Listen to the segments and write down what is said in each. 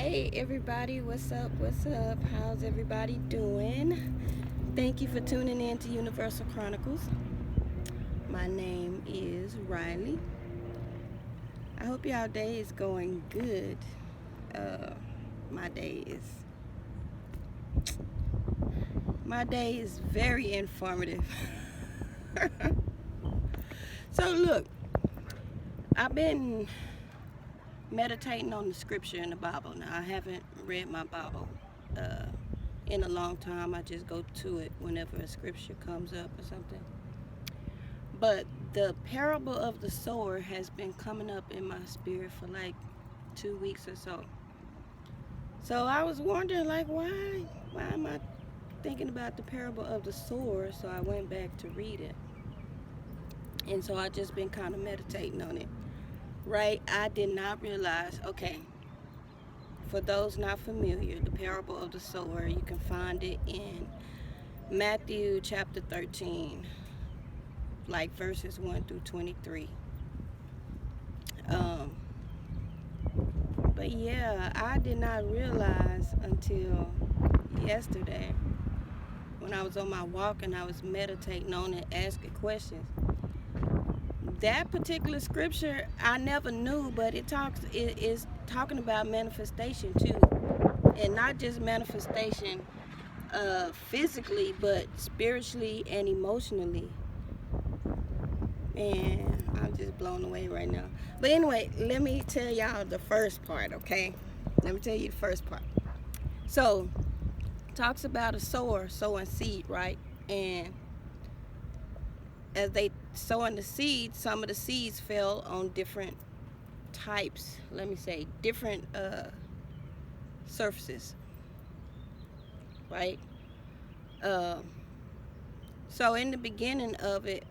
Hey everybody, what's up? What's up? How's everybody doing? Thank you for tuning in to Universal Chronicles. My name is Riley. I hope y'all day is going good. Uh, my day is my day is very informative. So look, I've been meditating on the scripture in the Bible. Now I haven't read my Bible in a long time. I just go to it whenever a scripture comes up or something. But the parable of the sower has been coming up in my spirit for like 2 weeks or so. So I was wondering, like, why am I thinking about the parable of the sower? So I went back to read it. And so I just been kind of meditating on it. Right? I did not realize, okay, for those not familiar, the parable of the sower, you can find it in Matthew chapter 13, like verses 1 through 23. But yeah, I did not realize until yesterday when I was on my walk and I was meditating on it, asking questions. That particular scripture I never knew, but it is talking about manifestation too, and not just manifestation physically, but spiritually and emotionally. And I'm just blown away right now. But anyway, let me tell y'all the first part, okay? Let me tell you the first part. So, talks about a sower sowing seed, right? And as they sowing the seed, some of the seeds fell on different types, different surfaces, right? So in the beginning of it,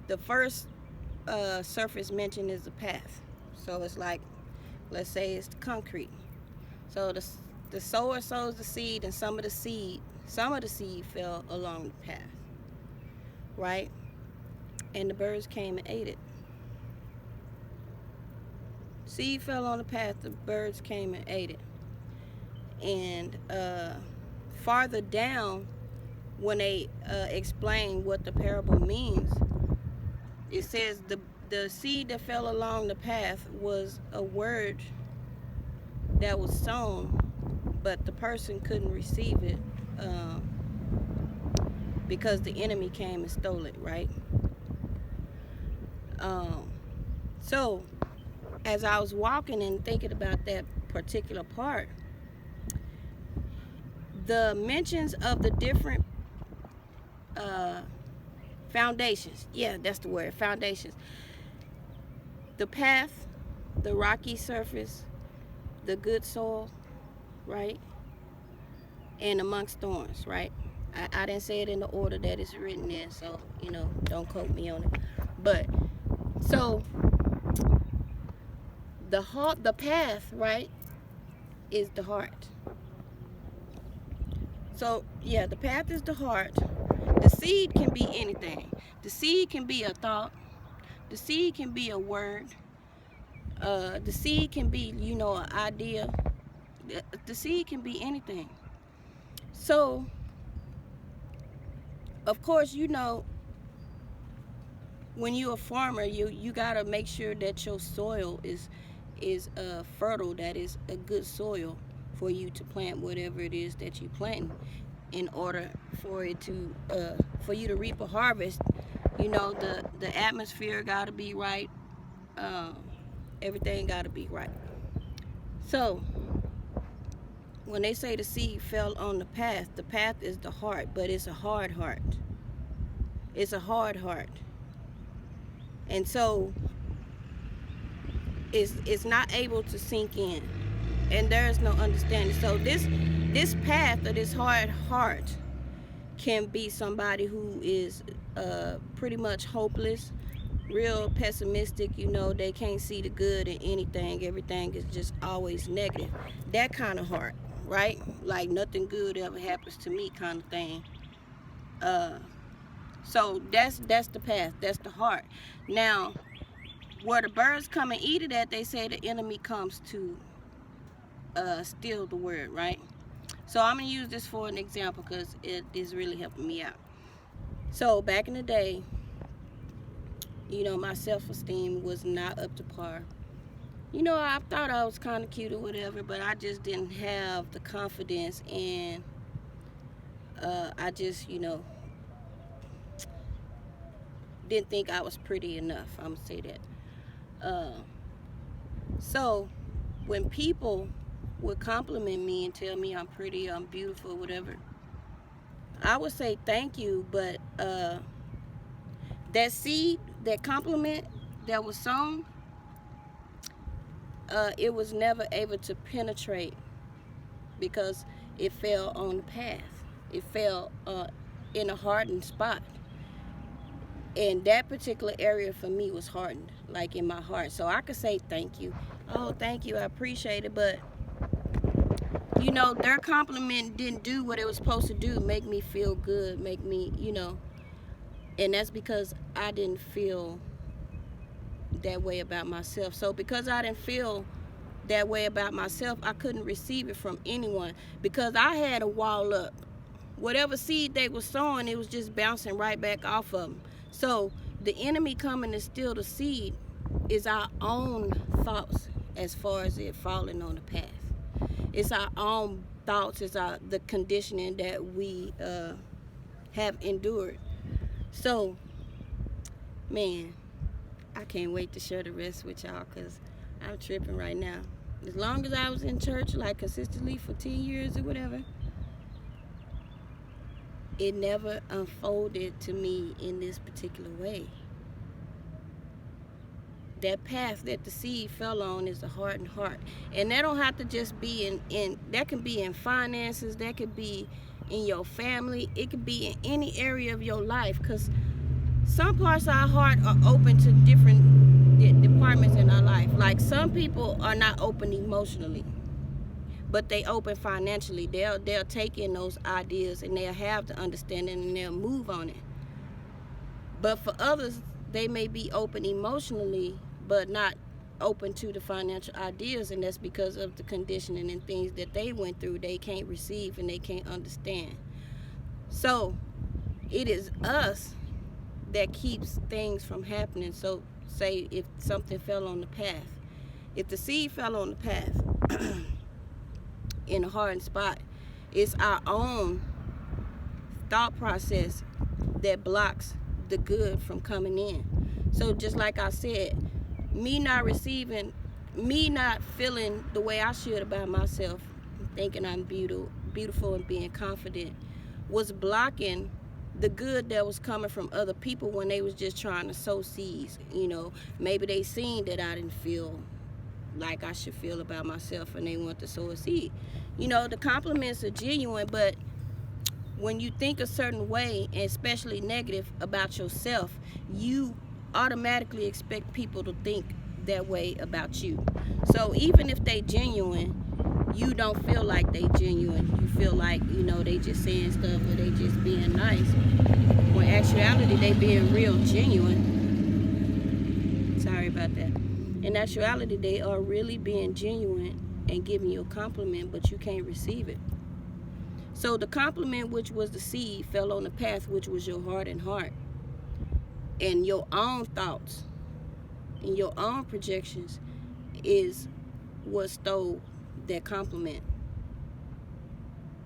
the first surface mentioned is the path. So it's like, let's say it's the concrete. So the sower sows the seed, and some of the seed fell along the path, right? And the birds came and ate it. Seed fell on the path, the birds came and ate it. And farther down, when they explain what the parable means, it says the seed that fell along the path was a word that was sown, but the person couldn't receive it because the enemy came and stole it, right? So as I was walking and thinking about that particular part, the mentions of the different foundations, yeah, that's the word, foundations. The path, the rocky surface, the good soil, right? And amongst thorns, right? I didn't say it in the order that it's written in, so, don't quote me on it. But, so, the path, right, is the heart. So, yeah, the path is the heart. The seed can be anything. The seed can be a thought. The seed can be a word. The seed can be, an idea. The seed can be anything. So, of course, when you're a farmer, you gotta make sure that your soil is fertile. That is a good soil for you to plant whatever it is that you plant. In order for it to for you to reap a harvest, the atmosphere gotta be right. Everything gotta be right. So when they say the seed fell on the path is the heart, but it's a hard heart. It's a hard heart. And so it's not able to sink in, and there is no understanding. So this path or this hard heart can be somebody who is pretty much hopeless, real pessimistic. They can't see the good in anything. Everything is just always negative. That kind of heart, right? Like nothing good ever happens to me kind of thing. So that's the path. That's the heart. Now, where the birds come and eat it at, they say the enemy comes to steal the word, right? So I'm gonna use this for an example because it is really helping me out. So back in the day, my self-esteem was not up to par. I thought I was kind of cute or whatever, but I just didn't have the confidence, and I just, didn't think I was pretty enough. I'm gonna say that. Uh, so when people would compliment me and tell me I'm pretty, I'm beautiful, whatever, I would say thank you, but that seed, that compliment that was sown, it was never able to penetrate because it fell on the path. It fell in a hardened spot. And that particular area for me was hardened, like in my heart. So I could say thank you. Oh, thank you, I appreciate it. But, their compliment didn't do what it was supposed to do, make me feel good, make me, and that's because I didn't feel that way about myself. So because I didn't feel that way about myself, I couldn't receive it from anyone because I had a wall up. Whatever seed they were sowing, it was just bouncing right back off of them. So the enemy coming to steal the seed is our own thoughts as far as it falling on the path. It's our own thoughts, it's the conditioning that we have endured. So, man, I can't wait to share the rest with y'all because I'm tripping right now. As long as I was in church, like consistently for 10 years or whatever, it never unfolded to me in this particular way. That path that the seed fell on is a hardened heart. And that don't have to just be that can be in finances, that could be in your family, it could be in any area of your life, because some parts of our heart are open to different departments in our life. Like some people are not open emotionally, but they open financially. They'll take in those ideas and they'll have the understanding and they'll move on it. But for others, they may be open emotionally, but not open to the financial ideas, and that's because of the conditioning and things that they went through. They can't receive and they can't understand. So it is us that keeps things from happening. So say if something fell on the path, if the seed fell on the path in a hardened spot, it's our own thought process that blocks the good from coming in. So just like I said, me not feeling the way I should about myself, thinking I'm beautiful and being confident, was blocking the good that was coming from other people when they was just trying to sow seeds. Maybe they seen that I didn't feel like I should feel about myself and they want to sow a seed. The compliments are genuine, but when you think a certain way, and especially negative about yourself, you automatically expect people to think that way about you. So even if they genuine, you don't feel like they genuine. You feel like, they just saying stuff or they just being nice. When in actuality, they being real genuine. Sorry about that. In actuality, they are really being genuine and giving you a compliment, but you can't receive it. So the compliment, which was the seed, fell on the path, which was your heart and heart. And your own thoughts and your own projections is what stole that compliment.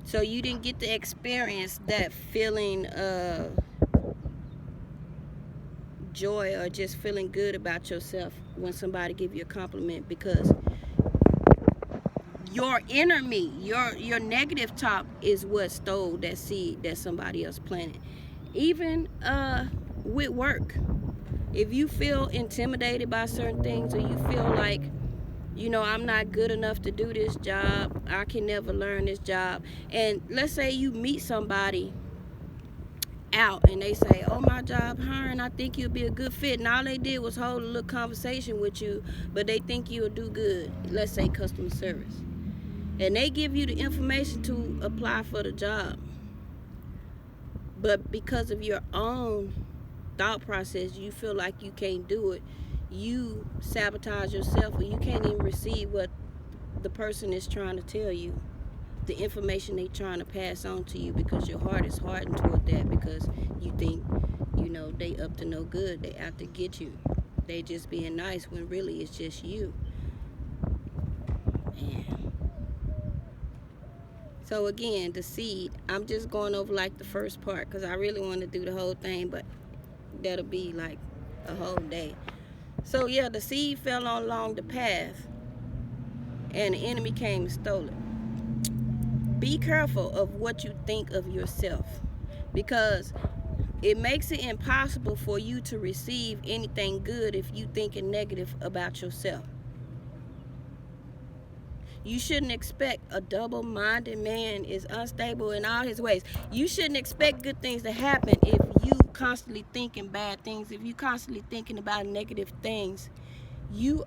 So you didn't get to experience that feeling of joy or just feeling good about yourself when somebody give you a compliment, because your inner me, your negative talk is what stole that seed that somebody else planted. Even with work, if you feel intimidated by certain things, or you feel like, I'm not good enough to do this job, I can never learn this job, and let's say you meet somebody out and they say, oh, my job hiring, I think you'll be a good fit, and all they did was hold a little conversation with you, but they think you'll do good, let's say customer service, and they give you the information to apply for the job, but because of your own thought process, you feel like you can't do it, you sabotage yourself, or you can't even receive what the person is trying to tell you, the information they trying to pass on to you, because your heart is hardened toward that, because you think, they up to no good, they out to get you, they just being nice, when really it's just you. Man. So again, the seed, I'm just going over like the first part, because I really want to do the whole thing, but that'll be like a whole day. So yeah, the seed fell along the path, and the enemy came and stole it. Be careful of what you think of yourself, because it makes it impossible for you to receive anything good if you thinking negative about yourself. You shouldn't expect. A double-minded man is unstable in all his ways. You shouldn't expect good things to happen if you constantly thinking bad things, if you constantly thinking about negative things. You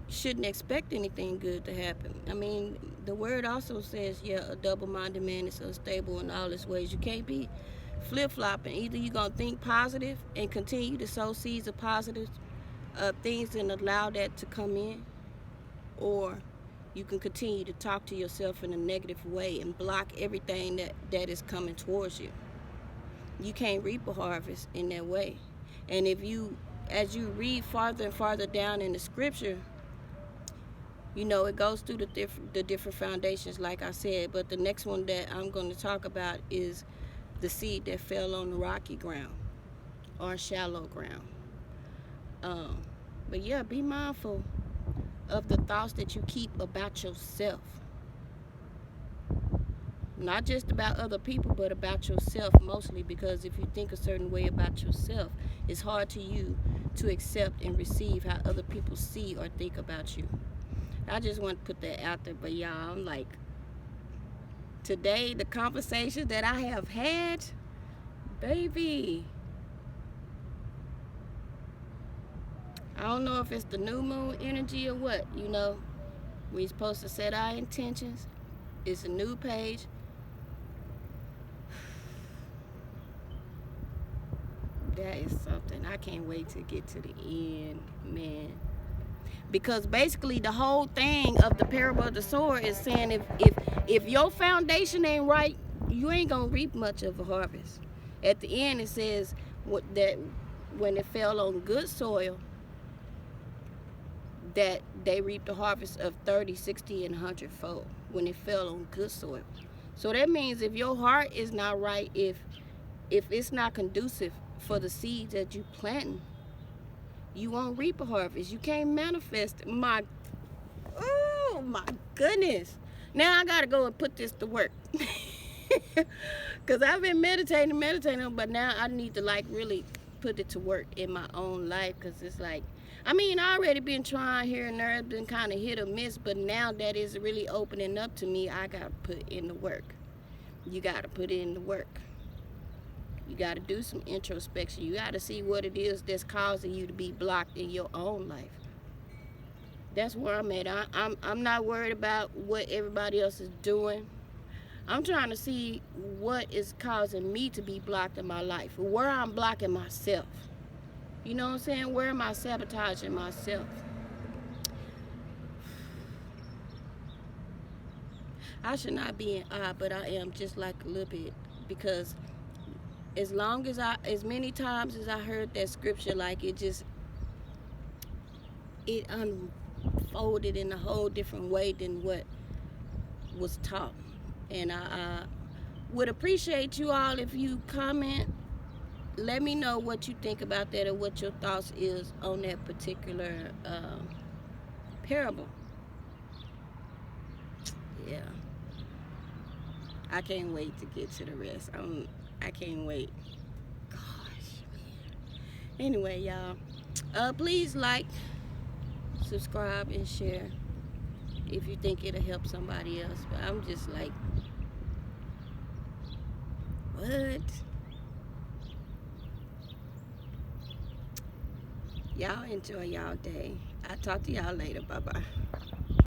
shouldn't expect anything good to happen. I mean, the word also says, yeah, a double-minded man is unstable in all his ways. You can't be flip-flopping. Either you're going to think positive and continue to sow seeds of positive things and allow that to come in, or you can continue to talk to yourself in a negative way and block everything that is coming towards you. You can't reap a harvest in that way. And as you read farther and farther down in the scripture, it goes through the different foundations, like I said. But the next one that I'm going to talk about is the seed that fell on the rocky ground or shallow ground. But yeah, be mindful of the thoughts that you keep about yourself. Not just about other people, but about yourself mostly, because if you think a certain way about yourself, it's hard to you to accept and receive how other people see or think about you. I just want to put that out there. But y'all, I'm like, today, the conversations that I have had, baby, I don't know if it's the new moon energy or what. We're supposed to set our intentions. It's a new page. That is something. I can't wait to get to the end, man. Because basically the whole thing of the parable of the sower is saying, if your foundation ain't right, you ain't gonna reap much of a harvest. At the end it says that when it fell on good soil, that they reaped a harvest of 30, 60, and 100-fold when it fell on good soil. So that means if your heart is not right, if it's not conducive for the seeds that you planting, you won't reap a harvest. You can't manifest. Oh my goodness. Now I gotta go and put this to work. Because I've been meditating, but now I need to really put it to work in my own life. Because it's like, I already been trying here and there. It's been kind of hit or miss, but now that is really opening up to me. I gotta put in the work. You gotta put in the work. You got to do some introspection. You got to see what it is that's causing you to be blocked in your own life. That's where I'm at. I'm not worried about what everybody else is doing. I'm trying to see what is causing me to be blocked in my life. Where I'm blocking myself. You know what I'm saying? Where am I sabotaging myself? I should not be in awe, but I am just like a little bit, because as many times as I heard that scripture, like it unfolded in a whole different way than what was taught. And I would appreciate you all if you comment. Let me know what you think about that, or what your thoughts is on that particular parable. Yeah. I can't wait to get to the rest. I can't wait. Gosh, man. Anyway, y'all, please like, subscribe, and share if you think it'll help somebody else. But I'm just like, what? Y'all enjoy y'all day. I'll talk to y'all later. Bye-bye.